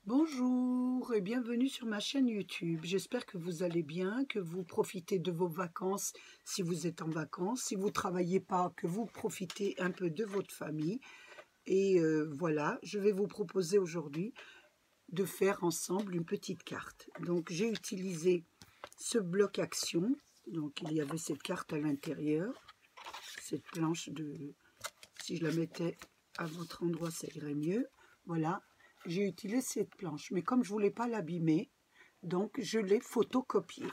Bonjour et bienvenue sur ma chaîne YouTube. J'espère que vous allez bien, que vous profitez de vos vacances si vous êtes en vacances. Si vous ne travaillez pas, que vous profitez un peu de votre famille. Et voilà, je vais vous proposer aujourd'hui de faire ensemble une petite carte. Donc j'ai utilisé ce bloc action. Donc il y avait cette carte à l'intérieur. Cette planche de... Si je la mettais à votre endroit, ça irait mieux. Voilà. J'ai utilisé cette planche, mais comme je ne voulais pas l'abîmer, donc je l'ai photocopiée.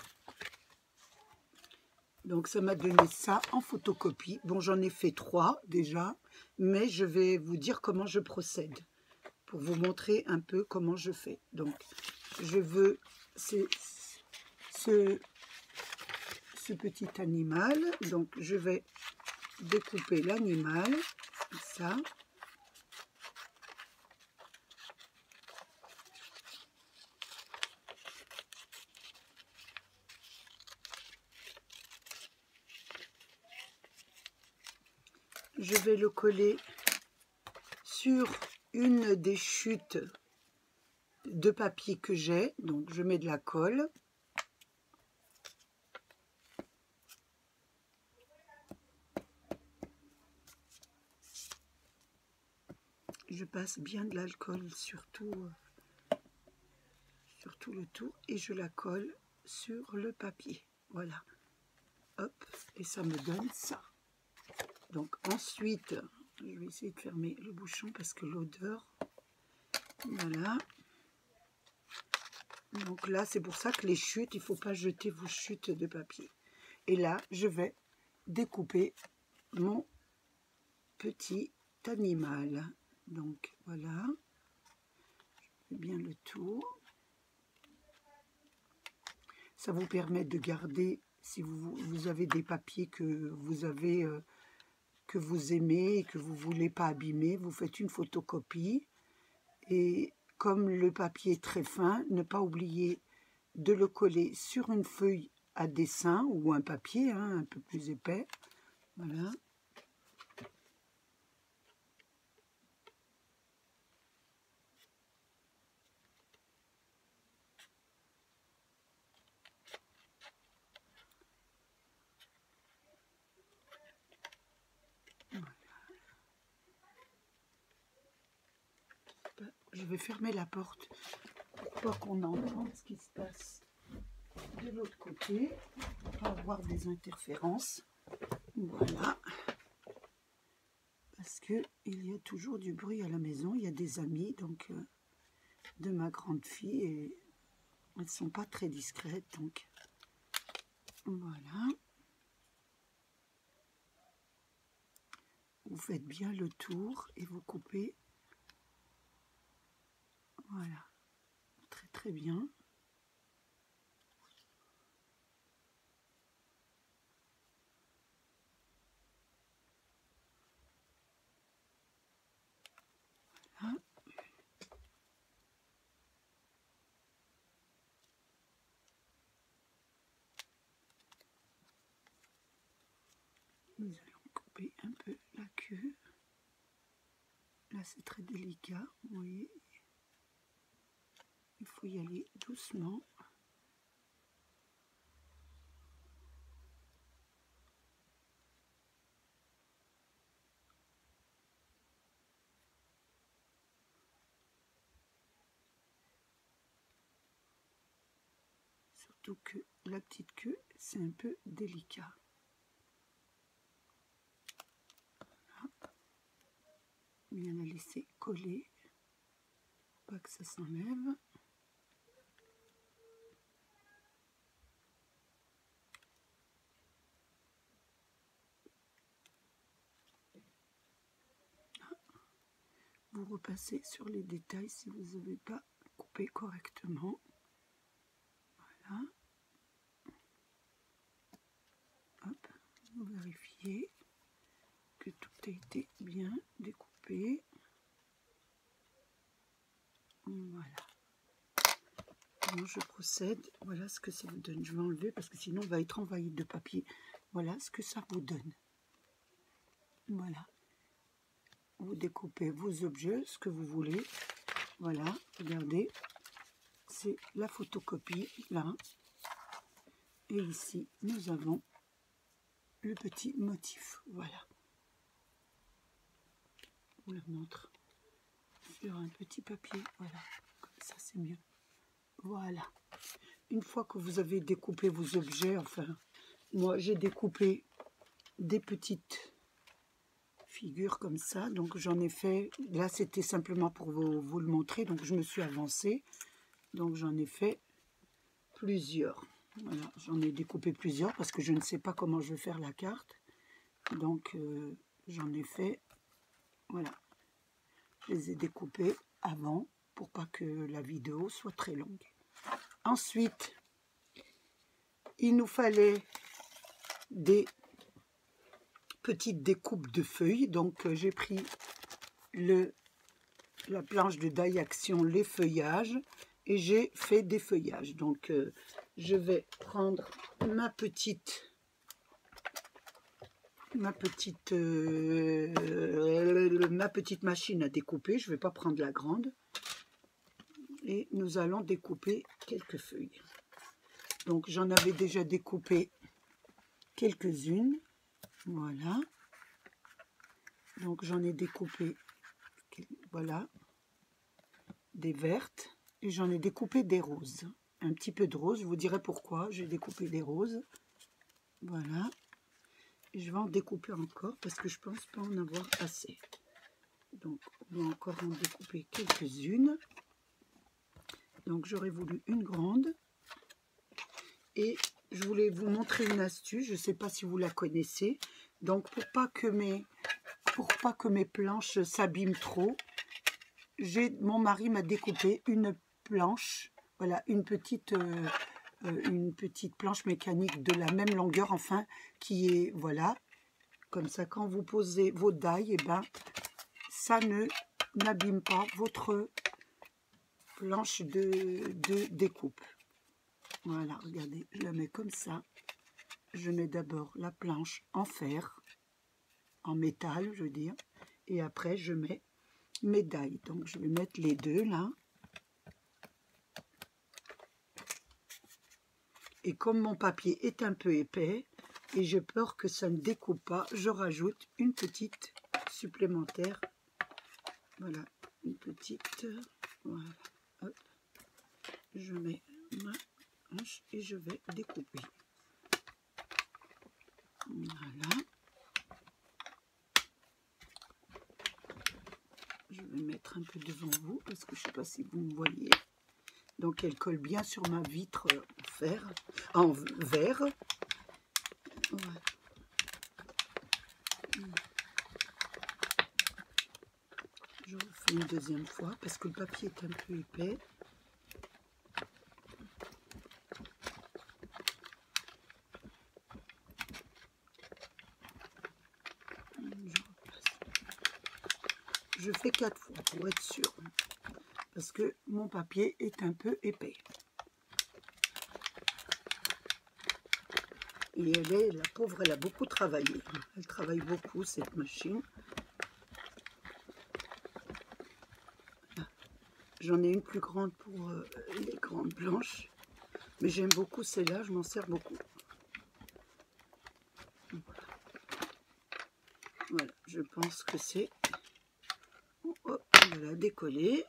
Donc ça m'a donné ça en photocopie. Bon, j'en ai fait 3 déjà, mais je vais vous dire comment je procède, pour vous montrer un peu comment je fais. Donc, je veux ce petit animal, donc je vais découper l'animal, ça. Je vais le coller sur une des chutes de papier que j'ai. Donc, je mets de la colle. Je passe bien de l'alcool sur tout le tour et je la colle sur le papier. Voilà. Hop. Et ça me donne ça. Donc, ensuite, je vais essayer de fermer le bouchon parce que l'odeur... Voilà. Donc là, c'est pour ça que les chutes, il ne faut pas jeter vos chutes de papier. Et là, je vais découper mon petit animal. Donc, voilà. Je fais bien le tour. Ça vous permet de garder, si vous avez des papiers que vous avez... que vous aimez et que vous ne voulez pas abîmer, vous faites une photocopie. Et comme le papier est très fin, ne pas oublier de le coller sur une feuille à dessin ou un papier un peu plus épais. Voilà. Je vais fermer la porte pour pas qu'on entende ce qui se passe de l'autre côté, pour pas avoir des interférences. Voilà. Parce que il y a toujours du bruit à la maison. Il y a des amis donc de ma grande fille et elles sont pas très discrètes. Donc voilà. Vous faites bien le tour et vous coupez. Voilà. Très très bien. Voilà. Nous allons couper un peu la queue. Là, c'est très délicat, vous voyez. Il faut y aller doucement. Surtout que la petite queue, c'est un peu délicat. Voilà. Bien la laisser coller, pas que ça s'enlève. Vous repassez sur les détails si vous n'avez pas coupé correctement. Voilà. Hop, vous vérifiez que tout a été bien découpé. Voilà. Comment je procède? Voilà ce que ça vous donne. Je vais enlever parce que sinon on va être envahi de papier. Voilà ce que ça vous donne. Voilà. Vous découpez vos objets, ce que vous voulez. Voilà, regardez. C'est la photocopie, là. Et ici, nous avons le petit motif. Voilà. Je vous le montre sur un petit papier. Voilà, comme ça, c'est mieux. Voilà. Une fois que vous avez découpé vos objets, enfin, moi, j'ai découpé des petites figures comme ça. Donc, j'en ai fait... Là, c'était simplement pour vous le montrer. Donc, je me suis avancée. Donc, j'en ai fait plusieurs. Voilà, j'en ai découpé plusieurs parce que je ne sais pas comment je vais faire la carte. Donc, j'en ai fait, voilà, je les ai découpés avant pour pas que la vidéo soit très longue. Ensuite, il nous fallait des petites découpes de feuilles. Donc, j'ai pris la planche de die action, les feuillages, et j'ai fait des feuillages. Donc, je vais prendre ma petite machine à découper. Je ne vais pas prendre la grande. Et nous allons découper quelques feuilles. Donc, j'en avais déjà découpé quelques-unes. Voilà. Donc, j'en ai découpé, voilà, des vertes. Et j'en ai découpé des roses. Un petit peu de rose. Je vous dirai pourquoi j'ai découpé des roses. Voilà. Et je vais en découper encore parce que je pense pas en avoir assez. Donc, on va encore en découper quelques-unes. Donc, j'aurais voulu une grande. Et je voulais vous montrer une astuce. Je ne sais pas si vous la connaissez. Donc, pour pas que mes planches s'abîment trop, mon mari m'a découpé une planche. Voilà, une petite planche mécanique de la même longueur, enfin, qui est, voilà, comme ça, quand vous posez vos die, et ben, ça n'abîme pas votre planche de découpe. Voilà, regardez, je la mets comme ça. Je mets d'abord la planche en fer, en métal, je veux dire, et après, je mets mes die. Donc, je vais mettre les deux, là. Et comme mon papier est un peu épais, et j'ai peur que ça ne découpe pas, je rajoute une petite supplémentaire. Voilà, une petite. Voilà. Hop. Je mets ma hanche et je vais découper. Voilà. Je vais mettre un peu devant vous parce que je ne sais pas si vous me voyez. Donc elle colle bien sur ma vitre en verre. Voilà. Je refais une deuxième fois parce que le papier est un peu épais. Je fais 4 fois pour être sûr parce que mon papier est un peu épais. Et la pauvre, elle a beaucoup travaillé. Elle travaille beaucoup, cette machine. J'en ai une plus grande pour les grandes blanches. Mais j'aime beaucoup celle-là, je m'en sers beaucoup. Voilà, je pense que c'est... Oh, on va la décoller.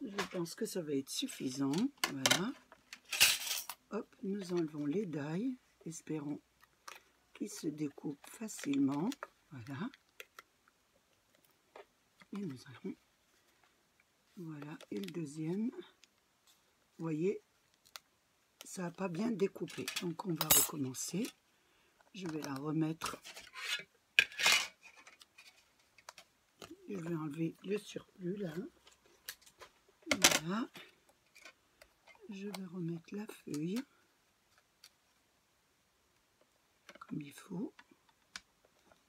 Je pense que ça va être suffisant. Voilà. Hop, nous enlevons les die. Espérons qu'ils se découpent facilement. Voilà. Et nous allons... Voilà, et le deuxième. Vous voyez, ça n'a pas bien découpé. Donc, on va recommencer. Je vais la remettre. Je vais enlever le surplus, là. Voilà. Je vais remettre la feuille. Comme il faut.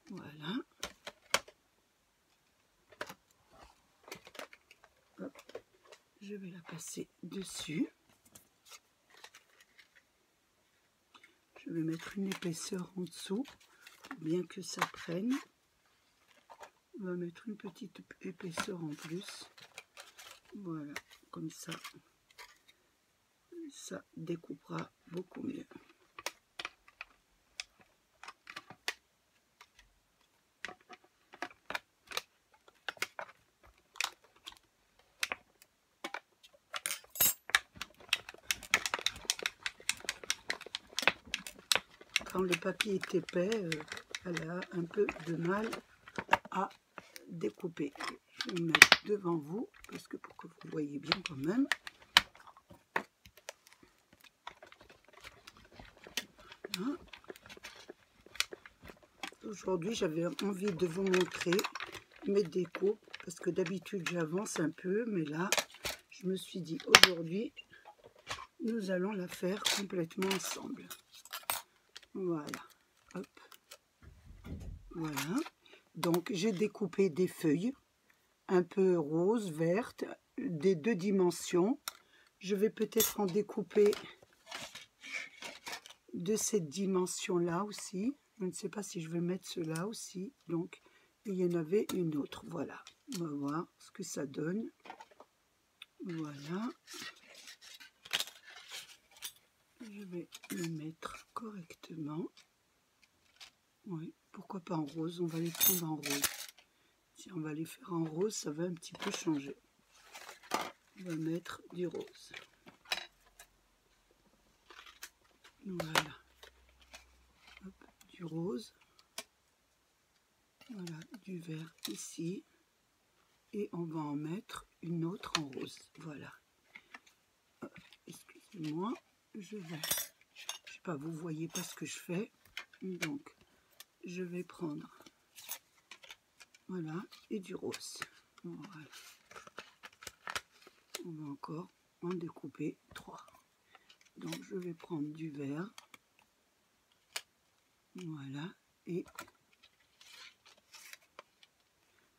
Voilà. Hop. Je vais la passer dessus. Je vais mettre une épaisseur en dessous, bien que ça prenne. On va mettre une petite épaisseur en plus. Voilà, comme ça découpera beaucoup mieux. Quand le papier est épais, elle a un peu de mal à découper. Je vais me mettre devant vous, parce que pour que vous voyez bien quand même. Voilà. Aujourd'hui, j'avais envie de vous montrer mes découpes, parce que d'habitude, j'avance un peu, mais là, je me suis dit, aujourd'hui, nous allons la faire complètement ensemble. Voilà. Hop. Voilà. Donc, j'ai découpé des feuilles, un peu rose, verte, des 2 dimensions. Je vais peut-être en découper de cette dimension-là aussi. Je ne sais pas si je vais mettre cela aussi. Donc, il y en avait une autre. Voilà. On va voir ce que ça donne. Voilà. Je vais le mettre correctement. Oui, pourquoi pas en rose? On va les prendre en rose. Si on va les faire en rose, ça va un petit peu changer. On va mettre du rose. Voilà. Hop, du rose. Voilà, du vert ici. Et on va en mettre une autre en rose. Voilà. Excusez-moi, je vais... Je sais pas, vous voyez pas ce que je fais. Donc, je vais prendre... Voilà, et du rose. Voilà. On va encore en découper 3. Donc, je vais prendre du vert. Voilà, et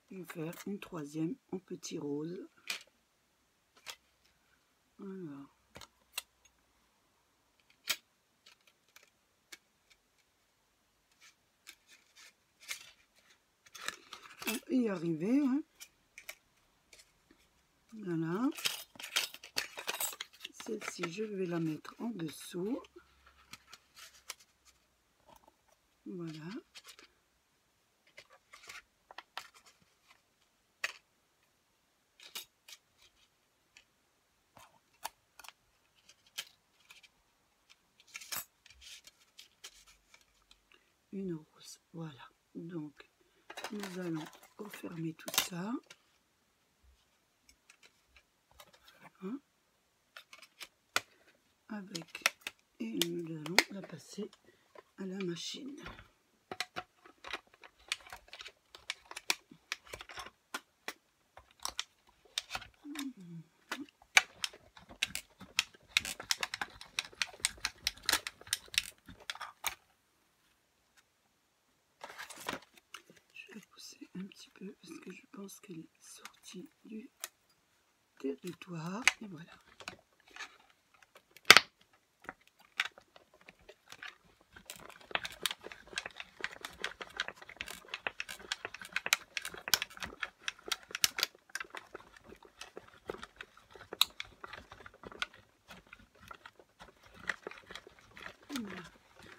je vais faire une 3e en petit rose. Voilà. On va y arriver, hein. Voilà. Celle-ci, je vais la mettre en dessous. Voilà. Une rose. Voilà. Donc, nous allons refermer tout ça. Hein, avec, et nous allons la passer à la machine. Je vais pousser un petit peu parce que je pense qu'elle est sortie du territoire. Et voilà.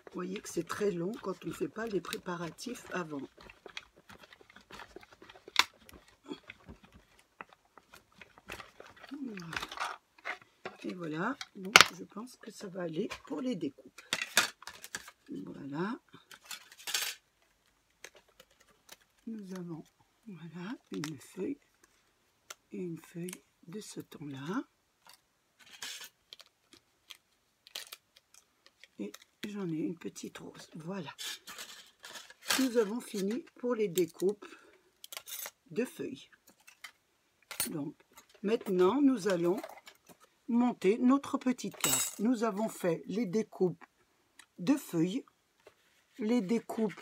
Vous voyez que c'est très long quand on ne fait pas les préparatifs avant. Et voilà, donc je pense que ça va aller pour les découpes. Voilà. Nous avons voilà, une feuille et une feuille de ce ton-là. Et j'en ai une petite rose. Voilà. Nous avons fini pour les découpes de feuilles. Donc, maintenant, nous allons monter notre petite carte. Nous avons fait les découpes de feuilles, les découpes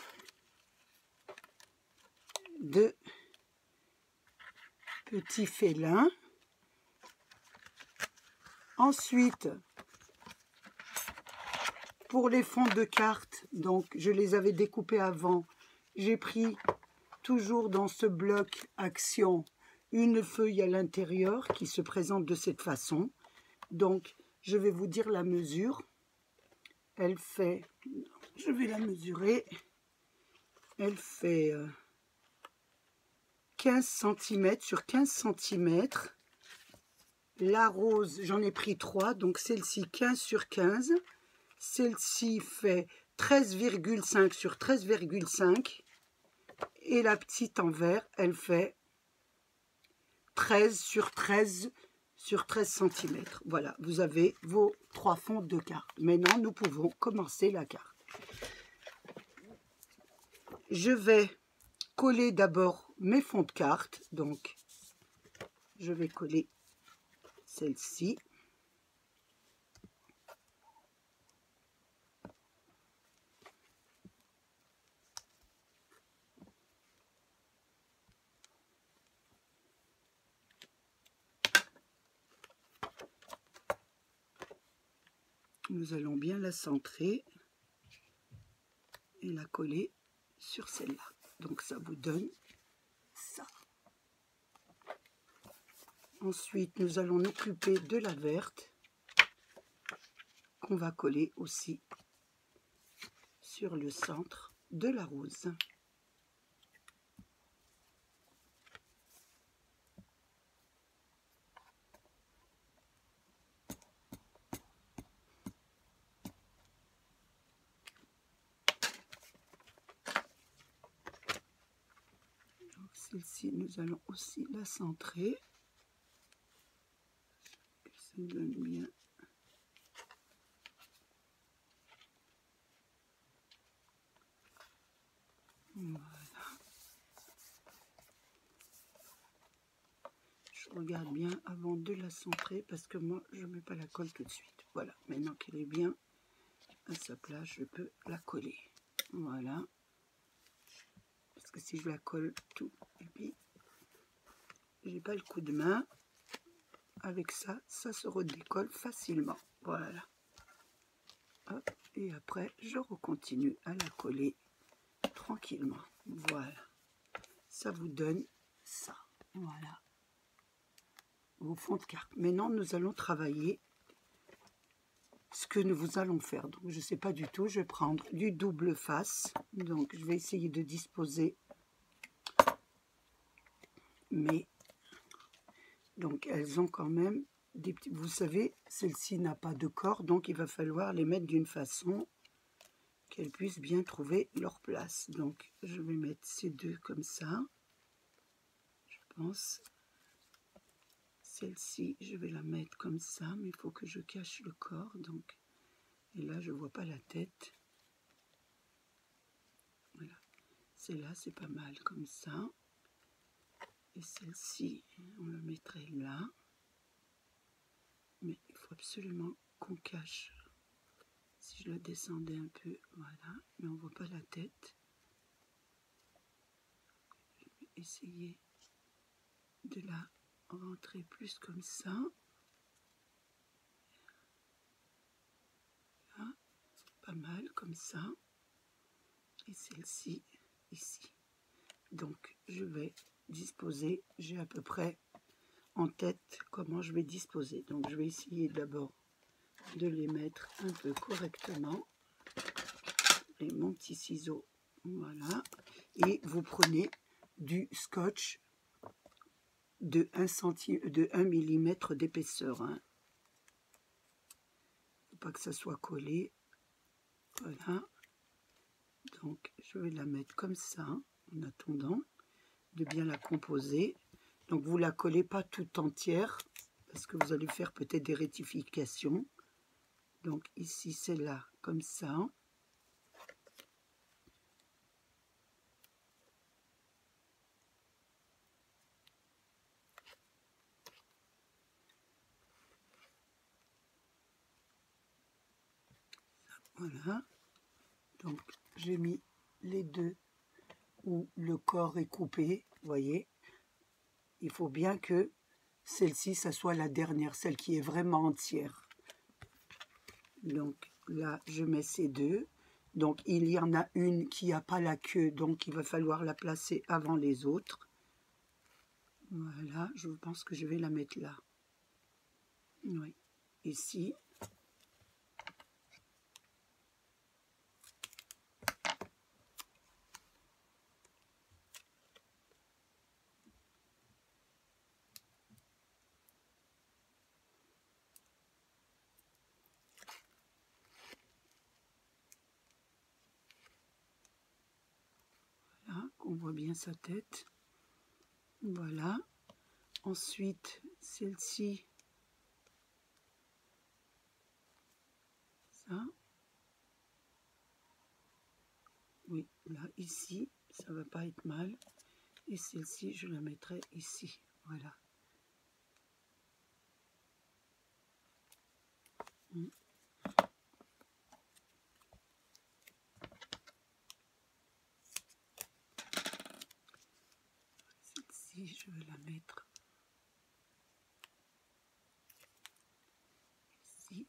de petits félins. Ensuite, pour les fonds de cartes, donc je les avais découpés avant, j'ai pris toujours dans ce bloc action une feuille à l'intérieur qui se présente de cette façon. Donc, je vais vous dire la mesure. Elle fait, je vais la mesurer, elle fait 15 cm sur 15 cm. La rose, j'en ai pris 3, donc celle-ci 15 sur 15. Celle-ci fait 13,5 sur 13,5. Et la petite en vert, elle fait 13 sur 13 sur 13 cm. Voilà, vous avez vos 3 fonds de carte. Maintenant, nous pouvons commencer la carte. Je vais coller d'abord mes fonds de carte. Donc, je vais coller celle-ci. Nous allons bien la centrer et la coller sur celle-là. Donc ça vous donne ça. Ensuite, nous allons nous occuper de la verte qu'on va coller aussi sur le centre de la rose. Celle-ci, nous allons aussi la centrer. Que ça donne bien. Voilà. Je regarde bien avant de la centrer parce que moi, je ne mets pas la colle tout de suite. Voilà, maintenant qu'elle est bien à sa place, je peux la coller. Voilà. Parce que si je la colle tout, et puis j'ai pas le coup de main, avec ça, ça se redécolle facilement. Voilà. Hop, et après, je recontinue à la coller tranquillement. Voilà. Ça vous donne ça. Voilà. Vos fonds de carte. Maintenant, nous allons travailler ce que nous allons faire. Donc, je ne sais pas du tout. Je vais prendre du double face. Donc, je vais essayer de disposer mes... Donc, elles ont quand même des petits... Vous savez, celle-ci n'a pas de corps. Donc, il va falloir les mettre d'une façon qu'elles puissent bien trouver leur place. Donc, je vais mettre ces deux comme ça. Je pense... Celle-ci, je vais la mettre comme ça, mais il faut que je cache le corps. Donc, et là, je ne vois pas la tête. Voilà. Celle-là, c'est pas mal comme ça. Et celle-ci, on la mettrait là. Mais il faut absolument qu'on cache. Si je la descendais un peu, voilà. Mais on ne voit pas la tête. Je vais essayer de la rentrer plus comme ça. Là, pas mal comme ça. Et celle-ci, ici. Donc, je vais disposer, j'ai à peu près en tête comment je vais disposer. Donc, je vais essayer d'abord de les mettre un peu correctement. Et mon petit ciseau, voilà. Et vous prenez du scotch de 1 mm d'épaisseur. Hein. Faut pas que ça soit collé. Voilà. Donc, je vais la mettre comme ça, en attendant de bien la composer. Donc, vous la collez pas toute entière, parce que vous allez faire peut-être des rectifications. Donc, ici, c'est là, comme ça. Voilà. Donc, j'ai mis les deux où le corps est coupé, vous voyez. Il faut bien que celle-ci, ça soit la dernière, celle qui est vraiment entière. Donc, là, je mets ces deux. Donc, il y en a une qui n'a pas la queue, donc il va falloir la placer avant les autres. Voilà, je pense que je vais la mettre là. Oui, ici. Voilà, qu'on voit bien sa tête. Voilà. Ensuite, celle-ci. Ça. Oui, là, ici, ça va pas être mal. Et celle-ci, je la mettrai ici. Voilà. Celle-ci, je vais la mettre ici.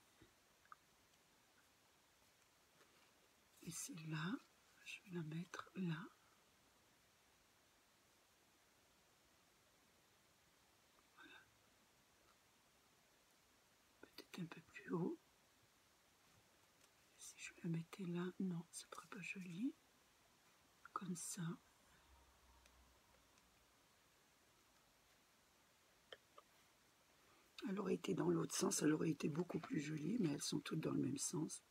Et celle-là, je vais la mettre là. Voilà. Peut-être un peu plus haut. Si je la mettais là, non, ça ne serait pas joli. Comme ça. Elle aurait été dans l'autre sens, elle aurait été beaucoup plus jolie, mais elles sont toutes dans le même sens.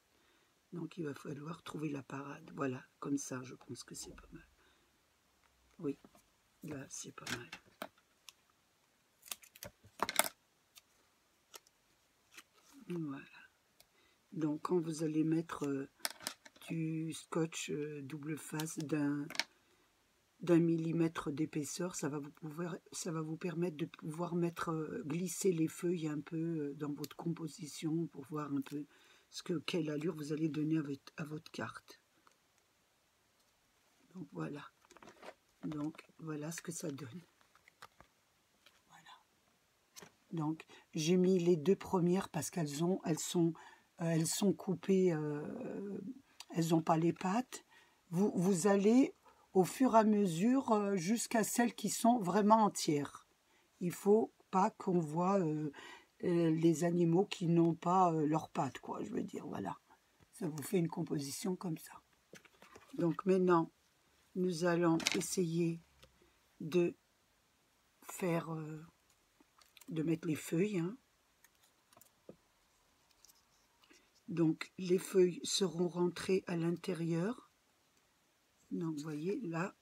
Donc il va falloir trouver la parade. Voilà, comme ça, je pense que c'est pas mal. Oui, là, c'est pas mal. Voilà. Donc quand vous allez mettre du scotch double face d'1 millimètre d'épaisseur, ça va vous permettre de pouvoir glisser les feuilles un peu dans votre composition pour voir un peu quelle allure vous allez donner à votre carte. Donc voilà. Donc voilà ce que ça donne. Voilà. Donc j'ai mis les deux premières parce qu'elles sont coupées, elles n'ont pas les pattes. Vous allez au fur et à mesure jusqu'à celles qui sont vraiment entières. Il ne faut pas qu'on voit les animaux qui n'ont pas leurs pattes, quoi, je veux dire, voilà. Ça vous fait une composition comme ça. Donc maintenant, nous allons essayer de faire, de mettre les feuilles. Hein. Donc les feuilles seront rentrées à l'intérieur. Donc vous voyez, là,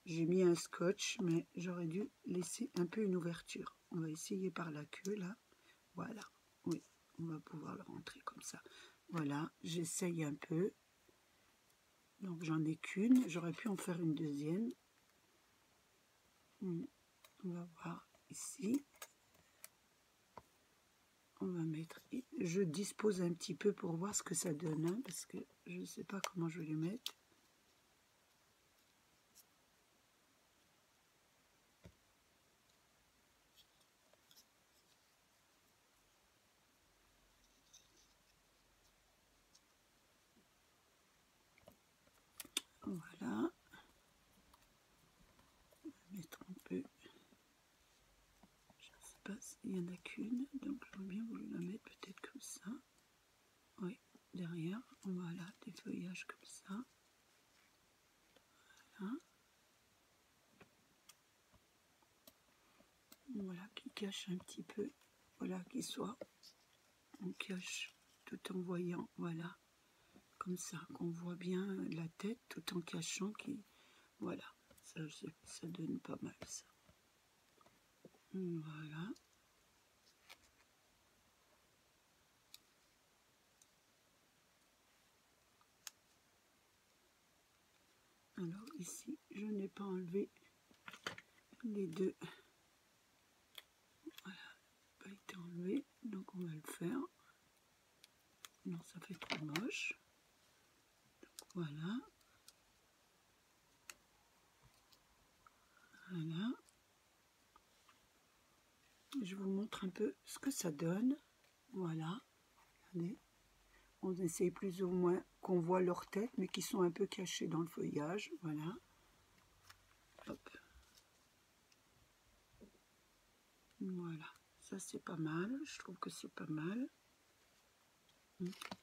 j'ai mis un scotch, mais j'aurais dû laisser un peu une ouverture. On va essayer par la queue, là. Voilà, oui, on va pouvoir le rentrer comme ça. Voilà, j'essaye un peu. Donc j'en ai qu'une, j'aurais pu en faire une deuxième. On va voir ici. On va mettre, je dispose un petit peu pour voir ce que ça donne, hein, parce que je ne sais pas comment je vais les mettre. Voilà. On va mettre un peu. Je ne sais pas s'il n'y en a qu'une, donc j'aurais bien voulu la mettre peut-être comme ça. Oui, derrière, voilà, des feuillages comme ça. Voilà. Voilà, qui cache un petit peu. Voilà, qui soit. On cache tout en voyant, voilà. Comme ça, qu'on voit bien la tête tout en cachant. Voilà, ça donne pas mal ça. Voilà. Alors ici, je n'ai pas enlevé les deux. Voilà, pas été enlevé, donc on va le faire. Non, ça fait trop moche. Donc, voilà. Voilà. Je vous montre un peu ce que ça donne. Voilà. Regardez. On essaye plus ou moins qu'on voit leur tête, mais qui sont un peu cachés dans le feuillage. Voilà. Hop. Voilà, ça c'est pas mal, je trouve que c'est pas mal.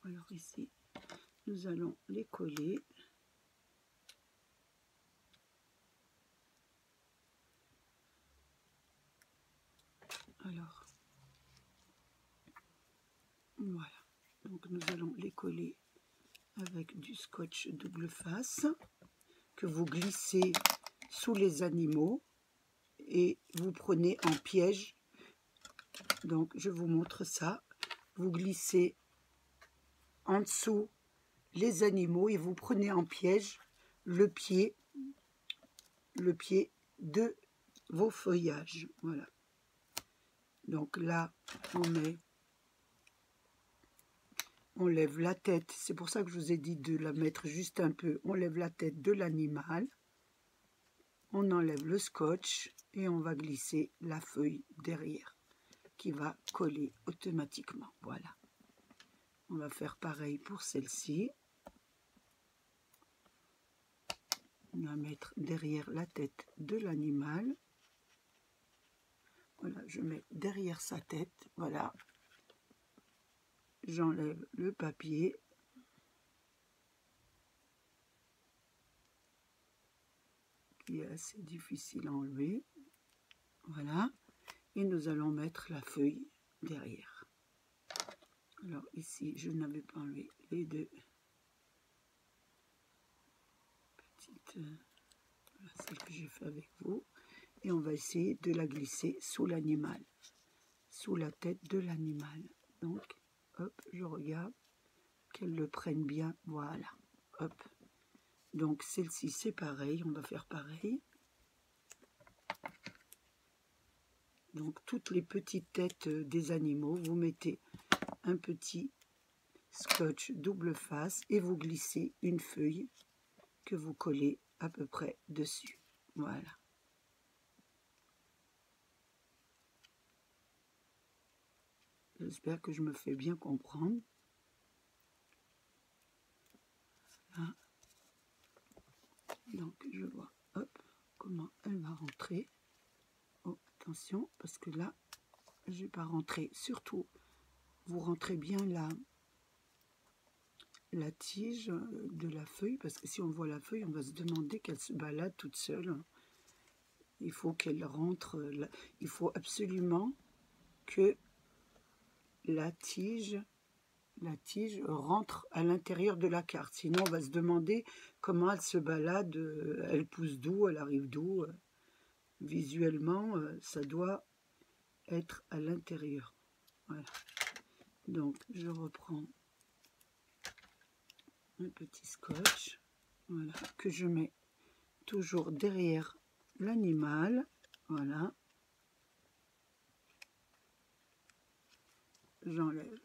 Alors ici, nous allons les coller. Alors, voilà, donc nous allons les coller avec du scotch double face que vous glissez sous les animaux et vous prenez en piège. Donc je vous montre ça, vous glissez en dessous les animaux et vous prenez en piège le pied de vos feuillages. Voilà, donc là on lève la tête, c'est pour ça que je vous ai dit de la mettre juste un peu. On lève la tête de l'animal, on enlève le scotch et on va glisser la feuille derrière qui va coller automatiquement. Voilà, on va faire pareil pour celle-ci. On va mettre derrière la tête de l'animal. Voilà, je mets derrière sa tête, voilà. J'enlève le papier. Qui est assez difficile à enlever. Voilà. Et nous allons mettre la feuille derrière. Alors ici, je n'avais pas enlevé les deux petites, celle que j'ai fait avec vous. Et on va essayer de la glisser sous l'animal, sous la tête de l'animal. Donc, hop, je regarde qu'elle le prenne bien. Voilà, hop. Donc celle-ci, c'est pareil, on va faire pareil. Donc toutes les petites têtes des animaux, vous mettez un petit scotch double face et vous glissez une feuille que vous collez à peu près dessus. Voilà. J'espère que je me fais bien comprendre. Là. Donc je vois, hop, comment elle va rentrer. Oh, attention, parce que là, je vais pas rentrer. Surtout, vous rentrez bien la tige de la feuille, parce que si on voit la feuille, on va se demander qu'elle se balade toute seule. Il faut qu'elle rentre, il faut absolument que la tige rentre à l'intérieur de la carte. Sinon, on va se demander comment elle se balade, elle pousse d'où, elle arrive d'où. Visuellement, ça doit être à l'intérieur. Voilà. Donc, je reprends un petit scotch, voilà, que je mets toujours derrière l'animal. Voilà. J'enlève,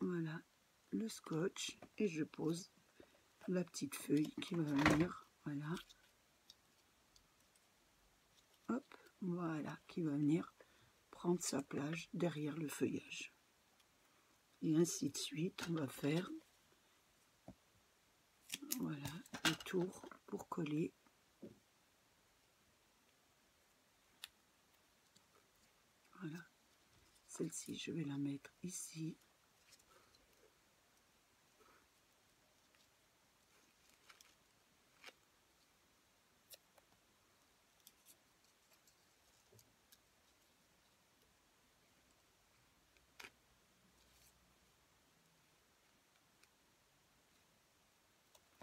voilà, le scotch et je pose la petite feuille qui va venir, voilà. Hop, voilà, qui va venir prendre sa place derrière le feuillage. Et ainsi de suite, on va faire, voilà, le tour pour coller. Voilà, celle-ci, je vais la mettre ici.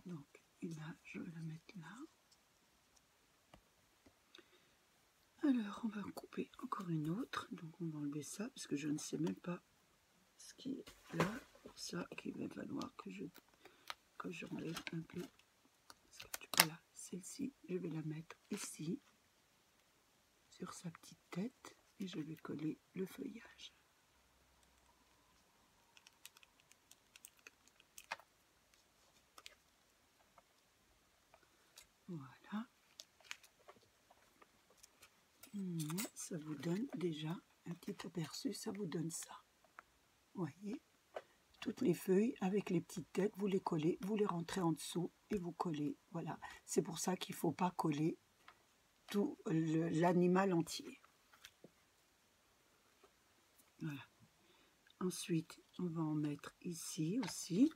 Donc, et là, je vais la mettre là. Alors, on va couper encore une autre. Donc, on va enlever ça, parce que je ne sais même pas ce qui est là. Pour ça, qu'il va falloir que j'enlève un peu. Voilà, celle-ci, je vais la mettre ici, sur sa petite tête, et je vais coller le feuillage. Voilà. Ça vous donne déjà un petit aperçu, ça vous donne ça. Vous voyez, toutes les feuilles avec les petites têtes, vous les collez, vous les rentrez en dessous et vous collez. Voilà, c'est pour ça qu'il ne faut pas coller tout l'animal entier. Voilà. Ensuite, on va en mettre ici aussi.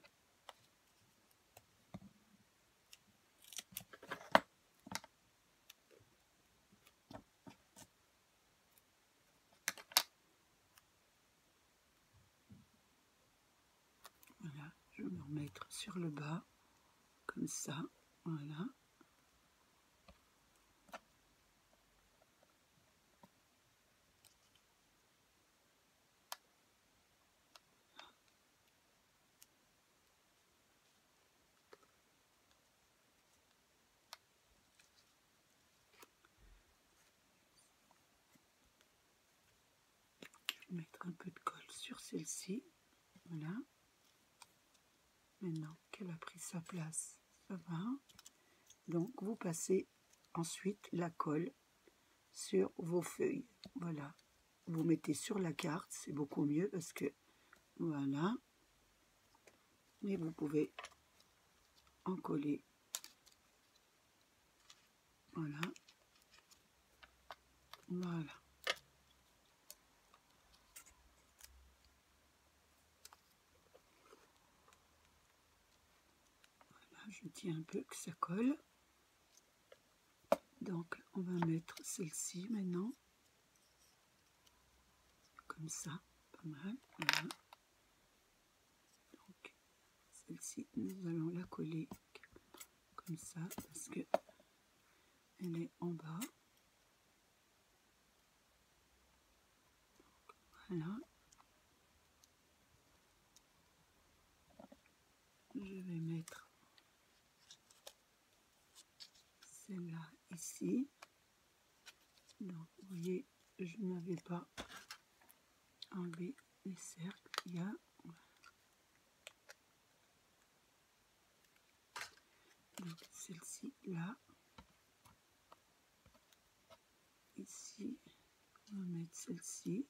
Voilà, je vais me remettre sur le bas, comme ça, voilà. Je vais mettre un peu de colle sur celle-ci, voilà. Maintenant qu'elle a pris sa place, ça va. Donc, vous passez ensuite la colle sur vos feuilles. Voilà. Vous mettez sur la carte, c'est beaucoup mieux parce que, voilà. Et vous pouvez en coller. Voilà. Voilà. Voilà, je tiens un peu que ça colle. Donc, on va mettre celle-ci maintenant. Comme ça, pas mal. Voilà. Donc, celle-ci, nous allons la coller comme ça parce que elle est en bas. Voilà. Je vais mettre celle-là ici. Donc, vous voyez, je n'avais pas enlevé les cercles. Il y a donc celle-ci là. Ici, on va mettre celle-ci.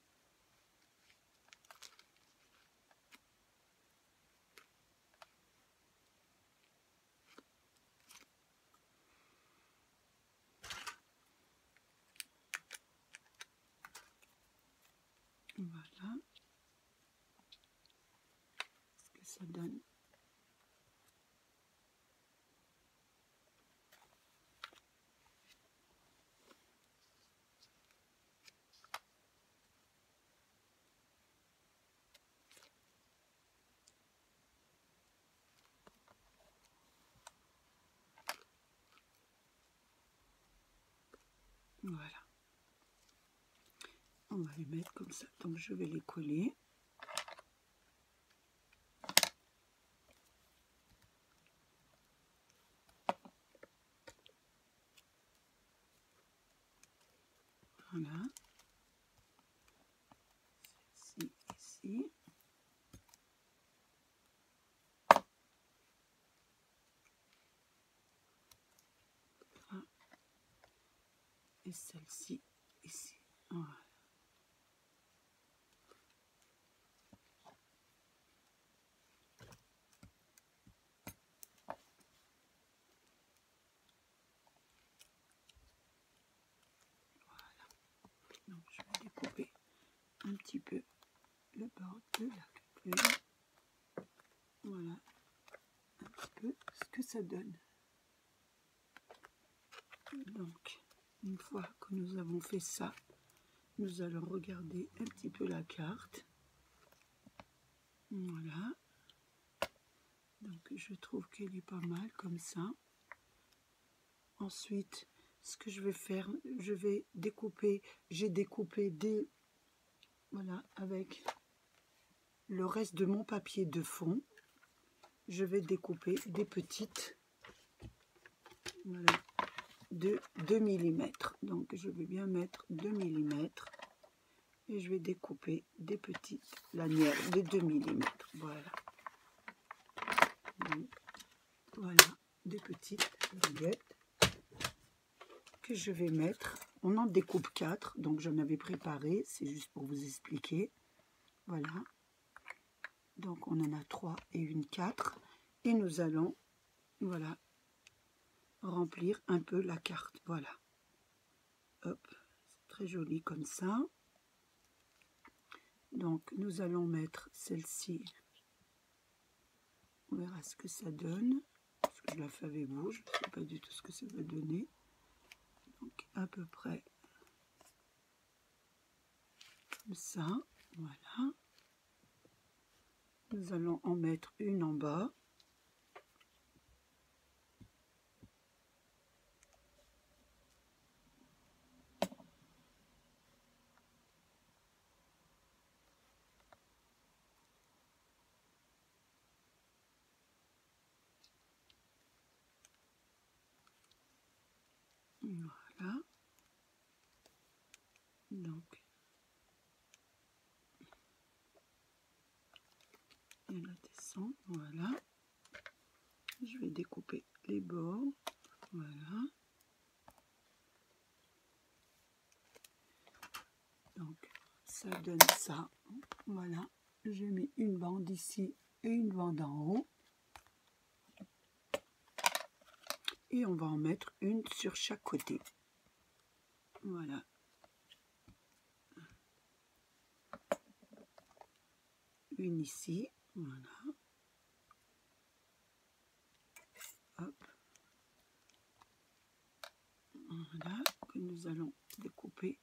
Voilà. Ce que ça donne. Voilà. On va les mettre comme ça. Donc, je vais les coller. Voilà. Celle-ci, ici. Voilà. Et celle-ci, ici. Voilà. Donc, je vais découper un petit peu le bord de la feuille. Voilà, un petit peu ce que ça donne. Donc, une fois que nous avons fait ça, nous allons regarder un petit peu la carte. Voilà. Donc, je trouve qu'elle est pas mal comme ça. Ensuite, ce que je vais faire, je vais découper. J'ai découpé des... Voilà, avec le reste de mon papier de fond. Je vais découper des petites... Voilà, de 2 mm. Donc, je vais bien mettre 2 mm. Et je vais découper des petites lanières de 2 mm. Voilà. Donc, voilà, des petites baguettes que je vais mettre. On en découpe 4, donc j'en avais préparé, c'est juste pour vous expliquer. Voilà. Donc on en a 3 et une 4. Et nous allons, voilà, remplir un peu la carte. Voilà. Hop, c'est très joli comme ça. Donc nous allons mettre celle-ci. On verra ce que ça donne. Parce que je la fais avec vous, je ne sais pas du tout ce que ça va donner. Donc à peu près comme ça. Voilà. Nous allons en mettre une en bas. Voilà. Donc, et la descend. Voilà. Je vais découper les bords. Voilà. Donc, ça donne ça. Voilà. J'ai mis une bande ici et une bande en haut. Et on va en mettre une sur chaque côté. Voilà. Une ici. Voilà. Hop. Voilà. Que nous allons découper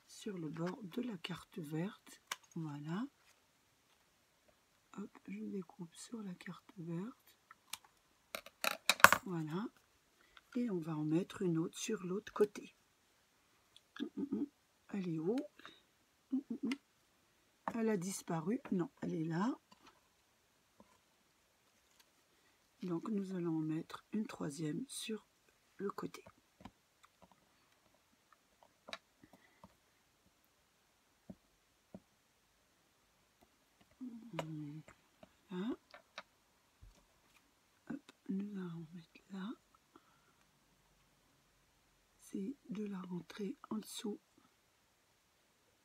sur le bord de la carte verte. Voilà. Hop, je découpe sur la carte verte. Voilà. Et on va en mettre une autre sur l'autre côté. Elle est où? Elle a disparu. Non, elle est là. Donc nous allons en mettre une troisième sur le côté. Voilà. Hop, nous allons mettre là. C'est de la rentrée en dessous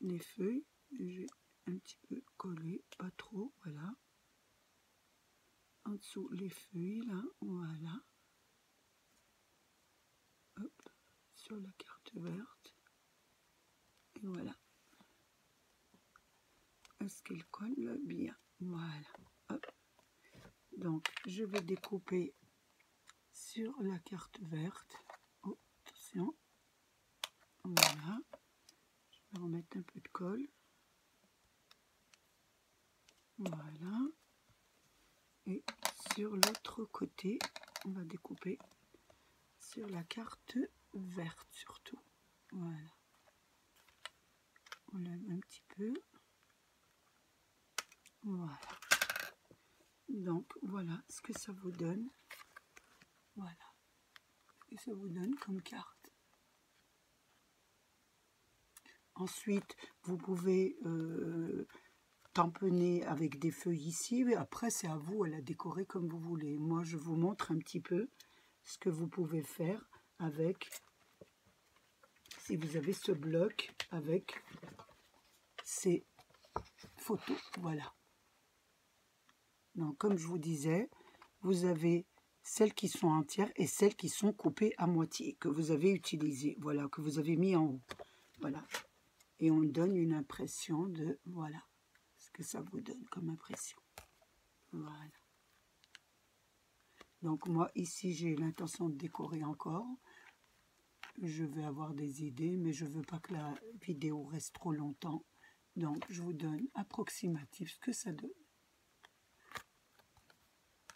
les feuilles. J'ai un petit peu collé, pas trop, voilà. En dessous les feuilles, là, voilà. Hop, sur la carte verte. Et voilà. Est-ce qu'elle colle bien? Voilà. Hop. Donc, je vais découper sur la carte verte. Oh, attention. Voilà. Je vais remettre un peu de colle. Voilà. Et sur l'autre côté, on va découper sur la carte verte surtout. Voilà. On lève un petit peu. Voilà. Donc, voilà ce que ça vous donne. Voilà. Ce que ça vous donne comme carte. Ensuite, vous pouvez tamponner avec des feuilles ici. Mais après, c'est à vous à la décorer comme vous voulez. Moi, je vous montre un petit peu ce que vous pouvez faire avec, si vous avez ce bloc avec ces photos. Voilà. Donc, comme je vous disais, vous avez celles qui sont entières et celles qui sont coupées à moitié, que vous avez utilisées, voilà, que vous avez mis en haut. Voilà. Et on donne une impression de, voilà, ce que ça vous donne comme impression. Voilà. Donc moi, ici, j'ai l'intention de décorer encore. Je vais avoir des idées, mais je ne veux pas que la vidéo reste trop longtemps. Donc, je vous donne approximatif ce que ça donne.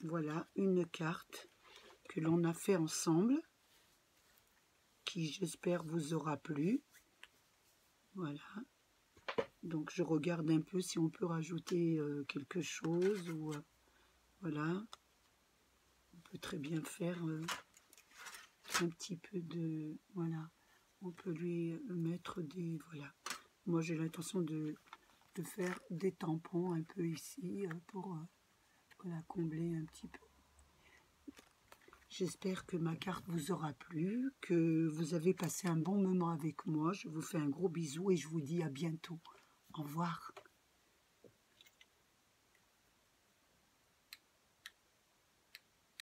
Voilà une carte que l'on a fait ensemble, qui j'espère vous aura plu. Voilà. Donc je regarde un peu si on peut rajouter quelque chose ou voilà. On peut très bien faire un petit peu de voilà. On peut lui mettre des voilà. Moi j'ai l'intention de faire des tampons un peu ici pour voilà, combler un petit peu. J'espère que ma carte vous aura plu, que vous avez passé un bon moment avec moi. Je vous fais un gros bisou et je vous dis à bientôt. Au revoir.